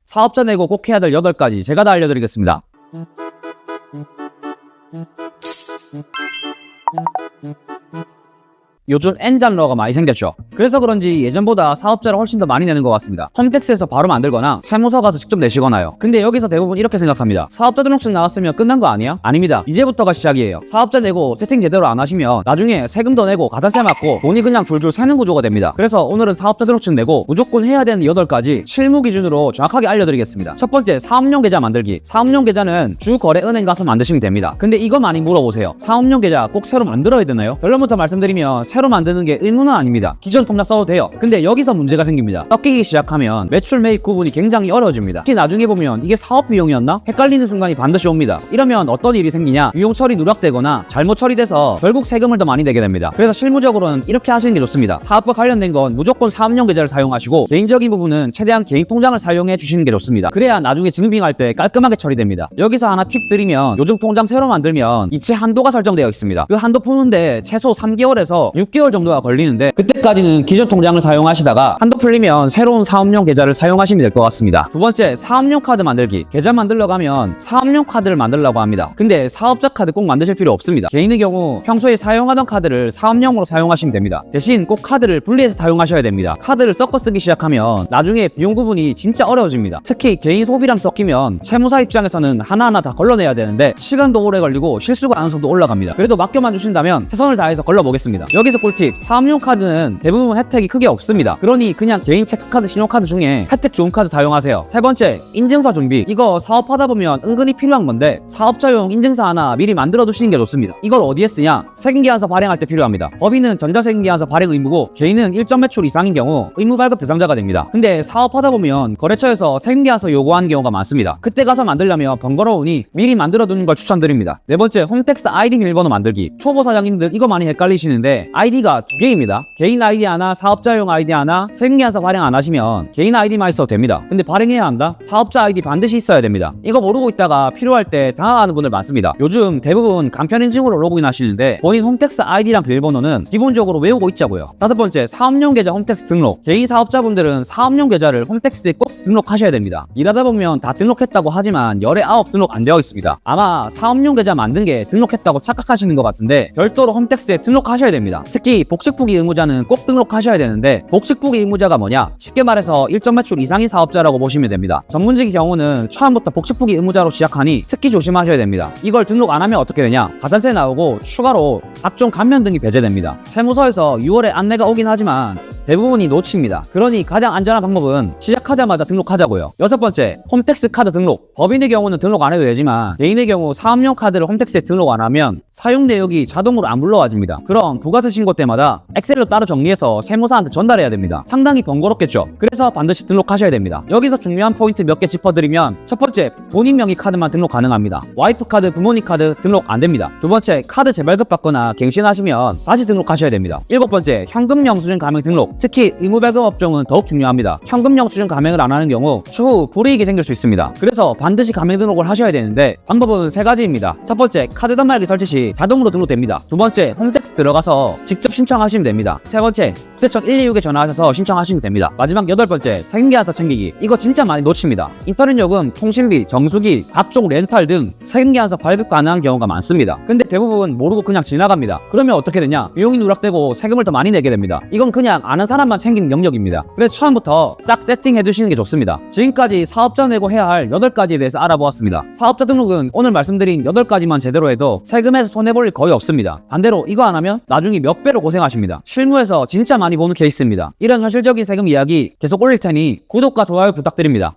사업자 내고 꼭 해야 될 8가지 제가 다 알려드리겠습니다. 요즘 N잔러가 많이 생겼죠. 그래서 그런지 예전보다 사업자를 훨씬 더 많이 내는 것 같습니다. 홈택스에서 바로 만들거나 세무서 가서 직접 내시거나요. 근데 여기서 대부분 이렇게 생각합니다. 사업자 등록증 나왔으면 끝난 거 아니야? 아닙니다. 이제부터가 시작이에요. 사업자 내고 세팅 제대로 안 하시면 나중에 세금도 내고 가산세 맞고 돈이 그냥 줄줄 새는 구조가 됩니다. 그래서 오늘은 사업자 등록증 내고 무조건 해야 되는 8가지 실무 기준으로 정확하게 알려드리겠습니다. 첫 번째, 사업용 계좌 만들기. 사업용 계좌는 주거래은행 가서 만드시면 됩니다. 근데 이거 많이 물어보세요. 사업용 계좌 꼭 새로 만들어야 되나요? 결론부터 말씀드리면 새로 만드는 게 의무는 아닙니다. 기존 통장 써도 돼요. 근데 여기서 문제가 생깁니다. 섞이기 시작하면 매출 매입 구분이 굉장히 어려워집니다. 특히 나중에 보면 이게 사업 비용이었나? 헷갈리는 순간이 반드시 옵니다. 이러면 어떤 일이 생기냐? 비용 처리 누락되거나 잘못 처리돼서 결국 세금을 더 많이 내게 됩니다. 그래서 실무적으로는 이렇게 하시는 게 좋습니다. 사업과 관련된 건 무조건 사업용 계좌를 사용하시고 개인적인 부분은 최대한 개인 통장을 사용해 주시는 게 좋습니다. 그래야 나중에 증빙할 때 깔끔하게 처리됩니다. 여기서 하나 팁 드리면 요즘 통장 새로 만들면 이체 한도가 설정되어 있습니다. 그 한도 푸는데 최소 3개월에서 6개월 정도가 걸리는데 그때까지는 기존 통장을 사용하시다가 한도 풀리면 새로운 사업용 계좌를 사용하시면 될 것 같습니다. 두 번째, 사업용 카드 만들기. 계좌 만들러 가면 사업용 카드를 만들려고 합니다. 근데 사업자 카드 꼭 만드실 필요 없습니다. 개인의 경우 평소에 사용하던 카드를 사업용으로 사용하시면 됩니다. 대신 꼭 카드를 분리해서 사용하셔야 됩니다. 카드를 섞어 쓰기 시작하면 나중에 비용 구분이 진짜 어려워집니다. 특히 개인 소비랑 섞이면 세무사 입장에서는 하나하나 다 걸러내야 되는데 시간도 오래 걸리고 실수가 가능성도 올라갑니다. 그래도 맡겨만 주신다면 최선을 다해서 걸러보겠습니다. 여기서 꿀팁, 사업용 카드는 대부분 혜택이 크게 없습니다. 그러니 그냥 개인 체크카드, 신용카드 중에 혜택 좋은 카드 사용하세요. 세 번째, 인증서 준비. 이거 사업하다 보면 은근히 필요한 건데 사업자용 인증서 하나 미리 만들어 두시는 게 좋습니다. 이걸 어디에 쓰냐? 세금계산서 발행할 때 필요합니다. 법인은 전자세금계산서 발행 의무고 개인은 일정 매출 이상인 경우 의무 발급 대상자가 됩니다. 근데 사업하다 보면 거래처에서 세금계산서 요구하는 경우가 많습니다. 그때 가서 만들려면 번거로우니 미리 만들어 두는 걸 추천드립니다. 네 번째, 홈택스 아이디 비밀번호 만들기. 초보 사장님들 이거 많이 헷갈리시는데 아이디가 2개입니다. 개인 아이디 하나, 사업자용 아이디 하나. 세금계산서 발행 안 하시면 개인 아이디만 있어도 됩니다. 근데 발행해야 한다? 사업자 아이디 반드시 있어야 됩니다. 이거 모르고 있다가 필요할 때 당황하는 분들 많습니다. 요즘 대부분 간편 인증으로 로그인 하시는데 본인 홈택스 아이디랑 비밀번호는 기본적으로 외우고 있자고요. 다섯 번째, 사업용 계좌 홈택스 등록. 개인 사업자분들은 사업용 계좌를 홈택스에 꼭 등록하셔야 됩니다. 일하다 보면 다 등록했다고 하지만 열에 9 등록 안 되어 있습니다. 아마 사업용 계좌 만든 게 등록했다고 착각하시는 것 같은데 별도로 홈택스에 등록하셔야 됩니다. 특히 복식부기 의무자는 꼭 등록하셔야 되는데 복식부기 의무자가 뭐냐? 쉽게 말해서 일정 매출 이상의 사업자라고 보시면 됩니다. 전문직의 경우는 처음부터 복식부기 의무자로 시작하니 특히 조심하셔야 됩니다. 이걸 등록 안 하면 어떻게 되냐? 가산세 나오고 추가로 각종 감면 등이 배제됩니다. 세무서에서 6월에 안내가 오긴 하지만 대부분이 놓칩니다. 그러니 가장 안전한 방법은 시작하자마자 등록하자고요. 여섯 번째, 홈택스 카드 등록. 법인의 경우는 등록 안 해도 되지만 개인의 경우 사업용 카드를 홈택스에 등록 안 하면 사용 내역이 자동으로 안 불러와집니다. 그럼 부가세 신고 때마다 엑셀로 따로 정리해서 세무사한테 전달해야 됩니다. 상당히 번거롭겠죠. 그래서 반드시 등록하셔야 됩니다. 여기서 중요한 포인트 몇 개 짚어드리면 첫 번째, 본인 명의 카드만 등록 가능합니다. 와이프 카드, 부모님 카드 등록 안 됩니다. 두 번째, 카드 재발급 받거나 갱신하시면 다시 등록하셔야 됩니다. 일곱 번째, 현금 영수증 가맹 등록. 특히 의무발급 업종은 더욱 중요합니다. 현금 영수증 가맹을 안 하는 경우 추후 불이익이 생길 수 있습니다. 그래서 반드시 가맹 등록을 하셔야 되는데 방법은 3가지입니다. 첫 번째, 카드 단말기 설치 시 자동으로 등록됩니다. 두 번째, 홈택스 들어가서 직접 신청하시면 됩니다. 세 번째, 국세청 126에 전화하셔서 신청하시면 됩니다. 마지막 8번째, 세금계산서 챙기기. 이거 진짜 많이 놓칩니다. 인터넷 요금, 통신비, 정수기, 각종 렌탈 등 세금계산서 발급 가능한 경우가 많습니다. 근데 대부분 모르고 그냥 지나갑니다. 그러면 어떻게 되냐? 비용이 누락되고 세금을 더 많이 내게 됩니다. 이건 그냥 아는 사람만 챙기는 영역입니다. 그래서 처음부터 싹 세팅해 두시는 게 좋습니다. 지금까지 사업자 내고 해야 할 8가지에 대해서 알아보았습니다. 사업자 등록은 오늘 말씀드린 8가지만 제대로 해도 세금에서 손해볼 일 거의 없습니다. 반대로 이거 안 하면 나중에 몇 배로 고생하십니다. 실무에서 진짜 많이 보는 케이스입니다. 이런 현실적인 세금 이야기 계속 올릴 테니 구독과 좋아요 부탁드립니다.